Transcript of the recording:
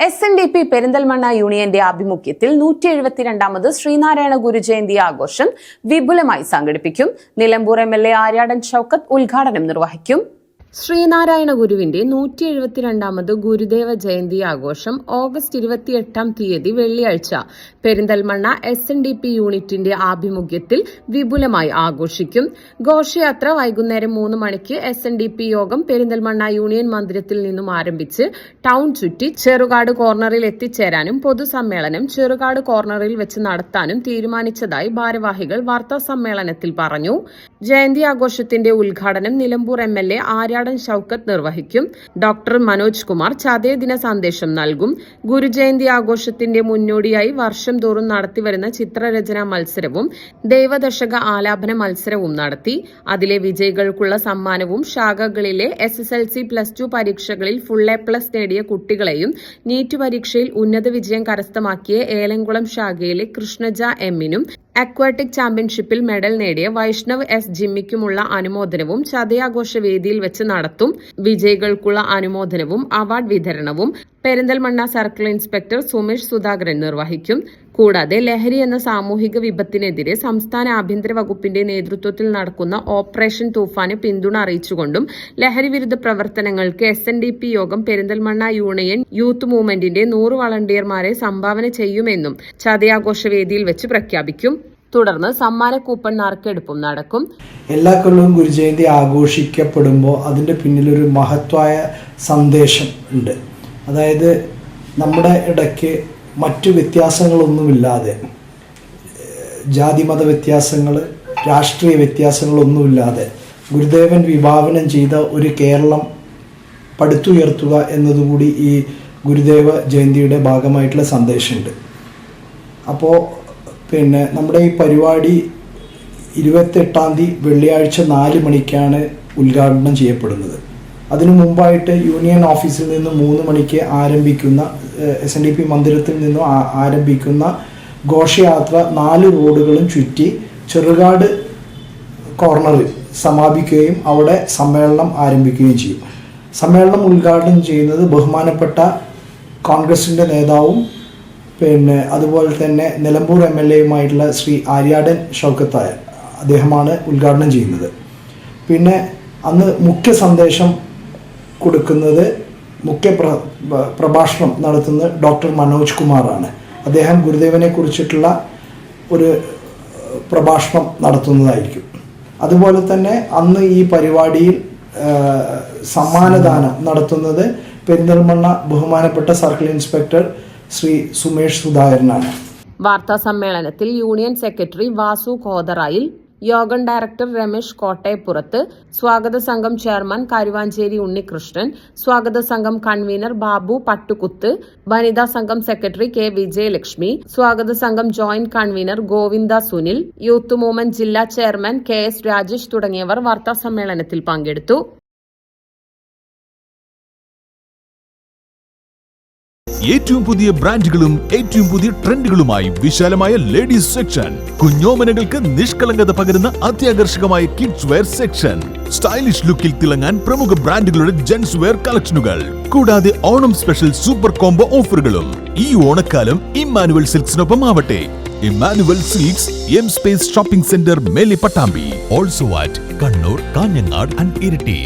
SNDP Perinthalmanna യൂണിയന്റെ ആഭിമുഖ്യത്തിൽ 172ാമത് ശ്രീനാരായണ ഗുരു ജയന്തി ആഘോഷം വിപുലമായി സംഘടിപ്പിക്കും. നിലമ്പൂർ MLA ആര്യാടൻ ഷൗക്കത്ത് ഉദ്ഘാടനം നിർവഹിക്കും. ശ്രീനാരായണ ഗുരുവിന്റെ 172ാമത് ഗുരുദേവ ജയന്തി ആഘോഷം ഓഗസ്റ്റ് 28-ാം തീയതി വെള്ളിയാഴ്ച പെരിന്തൽമണ്ണ SNDP യൂണിറ്റിന്റെ ആഭിമുഖ്യത്തിൽ വിപുലമായി ആഘോഷിക്കും. ഘോഷയാത്ര വൈകുന്നേരം 3 മണിക്ക് SNDP യോഗം പെരിന്തൽമണ്ണ യൂണിയൻ മന്ദിരത്തിൽ നിന്നും ആരംഭിച്ച് ടൗൺ ചുറ്റി ചെറുകാട് കോർണറിൽ എത്തിച്ചേരാനും പൊതുസമ്മേളനം ചെറുകാട് കോർണറിൽ വെച്ച് നടത്താനും തീരുമാനിച്ചതായി ഭാരവാഹികൾ വാർത്താസമ്മേളനത്തിൽ പറഞ്ഞു. ജയന്തി ആഘോഷത്തിന്റെ ഉദ്ഘാടനം നിലമ്പൂർ MLA ആര്യാടൻ ഷൗക്കത്ത് നിർവഹിക്കും. ഡോക്ടർ മനോജ് കുമാർ ചതയദിന സന്ദേശം നൽകും. ഗുരുജയന്തി ആഘോഷത്തിന്റെ മുന്നോടിയായി വർഷം തോറും നടത്തിവരുന്ന ചിത്രരചനാ മത്സരവും ദൈവദശക ആലാപന മത്സരവും നടത്തി. അതിലെ വിജയികൾക്കുള്ള സമ്മാനവും ശാഖകളിലെ SSLC +2 പരീക്ഷകളിൽ FullA+ നേടിയ കുട്ടികളെയും നീറ്റ് പരീക്ഷയിൽ ഉന്നത വിജയം കരസ്ഥമാക്കിയ ഏലംകുളം ശാഖയിലെ കൃഷ്ണജ M-നും അക്വാറ്റിക് ചാമ്പ്യൻഷിപ്പിൽ മെഡൽ നേടിയ വൈഷ്ണവ് S ജിമ്മിക്കുമുള്ള അനുമോദനവും ചതയാഘോഷ വേദിയിൽ വെച്ച് നടത്തും. വിജയികൾക്കുള്ള അനുമോദനവും അവാർഡ് വിതരണവും പെരിന്തൽമണ്ണ സർക്കിൾ ഇൻസ്പെക്ടർ സുമേഷ് സുധാകരൻ നിർവഹിക്കും. കൂടാതെ ലഹരി എന്ന സാമൂഹിക വിപത്തിനെതിരെ സംസ്ഥാന ആഭ്യന്തര വകുപ്പിന്റെ നേതൃത്വത്തിൽ നടക്കുന്ന ഓപ്പറേഷൻ തൂഫാന് പിന്തുണ അറിയിച്ചുകൊണ്ടും ലഹരി വിരുദ്ധ പ്രവർത്തനങ്ങൾക്ക് SNDP യോഗം പെരിന്തൽമണ്ണ യൂണിയൻ യൂത്ത് മൂവ്മെന്റിന്റെ 100 വളണ്ടിയർമാരെ സംഭാവന ചെയ്യുമെന്നും ചതയാഘോഷ വേദിയിൽ വെച്ച് പ്രഖ്യാപിക്കും. തുടർന്ന് സമ്മാന കൂപ്പൺ നറുക്കെടുപ്പും നടക്കും. എല്ലാ കൊല്ലവും ഗുരുജയന്തി ആഘോഷിക്കപ്പെടുമ്പോൾ അതിന്റെ പിന്നിലൊരു മഹത്വായ സന്ദേശം ഉണ്ട്. അതായത് നമ്മുടെ ഇടയ്ക്ക് മറ്റു വ്യത്യാസങ്ങളൊന്നുമില്ലാതെ, ജാതിമത വ്യത്യാസങ്ങൾ, രാഷ്ട്രീയ വ്യത്യാസങ്ങളൊന്നുമില്ലാതെ ഗുരുദേവൻ വിഭാവനം ചെയ്ത ഒരു കേരളം പടുത്തുയർത്തുക എന്നതുകൂടി ഈ ഗുരുദേവ ജയന്തിയുടെ ഭാഗമായിട്ടുള്ള സന്ദേശമുണ്ട്. അപ്പോൾ നമ്മുടെ ഈ പരിപാടി 28-ാം തീയതി വെള്ളിയാഴ്ച 4 മണിക്കാണ് ഉദ്ഘാടനം ചെയ്യപ്പെടുന്നത്. അതിനു മുമ്പായിട്ട് യൂണിയൻ ഓഫീസിൽ നിന്ന് 3 മണിക്ക് ആരംഭിക്കുന്ന SNDP മന്ദിരത്തിൽ നിന്നും ആരംഭിക്കുന്ന ഘോഷയാത്ര 4 റോഡുകളും ചുറ്റി ചെറുകാട് കോർണറിൽ സമാപിക്കുകയും അവിടെ സമ്മേളനം ആരംഭിക്കുകയും ചെയ്യും. സമ്മേളനം ഉദ്ഘാടനം ചെയ്യുന്നത് ബഹുമാനപ്പെട്ട കോൺഗ്രസിൻ്റെ നേതാവും അതുപോലെ തന്നെ നിലമ്പൂർ MLA-യുമായിട്ടുള്ള ശ്രീ ആര്യാടൻ ഷൗക്കത്തായ അദ്ദേഹമാണ് ഉദ്ഘാടനം ചെയ്യുന്നത്. പിന്നെ അന്ന് മുഖ്യ സന്ദേശം കൊടുക്കുന്നത്, മുഖ്യ പ്രഭാഷണം നടത്തുന്നത് ഡോക്ടർ മനോജ് കുമാറാണ്. അദ്ദേഹം ഗുരുദേവനെ കുറിച്ചിട്ടുള്ള ഒരു പ്രഭാഷണം നടത്തുന്നതായിരിക്കും. അതുപോലെ തന്നെ അന്ന് ഈ പരിപാടിയിൽ സമ്മാനദാനം നടത്തുന്നത് പെരിന്തൽമണ്ണ ബഹുമാനപ്പെട്ട സർക്കിൾ ഇൻസ്പെക്ടർ ശ്രീ സുമേഷ് സുധാകരനാണ്. വാർത്താ സമ്മേളനത്തിൽ യൂണിയൻ സെക്രട്ടറി വാസു കോതറായിൽ, യോഗം ഡയറക്ടർ രമേശ് കോട്ടയപ്പുറത്ത്, സ്വാഗത സംഘം ചെയർമാൻ കരുവാഞ്ചേരി ഉണ്ണികൃഷ്ണൻ, സ്വാഗത സംഘം കൺവീനർ ബാബു പട്ടുകുത്ത്, വനിതാ സംഘം സെക്രട്ടറി K വിജയലക്ഷ്മി, സ്വാഗത സംഘം joint convener Govinda Sunil, youth movement ജില്ലാ ചെയർമാൻ KS രാജേഷ് തുടങ്ങിയവർ വാർത്താ സമ്മേളനത്തിൽ പങ്കെടുത്തു. ഏറ്റവും പുതിയ ബ്രാൻഡുകളും ഏറ്റവും പുതിയ ട്രെൻഡുകളുമായി വിശാലമായ ലേഡീസ് സെക്ഷൻ, കുഞ്ഞോമനകൾക്ക് നിഷ്കളങ്കത പകരുന്ന അത്യാകർഷകമായ കിഡ്സ് വെയർ സെക്ഷൻ, സ്റ്റൈലിഷ് ലുക്കിൽ തിളങ്ങാൻ പ്രമുഖ ബ്രാൻഡുകളുടെ ജെന്റ്സ് വെയർ കളക്ഷനുകൾ, കൂടാതെ ഓണം സ്പെഷ്യൽ സൂപ്പർ കോംബോ ഓഫറുകളും. ഈ ഓണക്കാലം ഇമ്മാനുവൽ സിൽക്സിനൊപ്പം ആവട്ടെ. Emmanuel Silks M Space shopping centre, Mele Pattambi. Also at Kannur, Kanhangad and Iritty.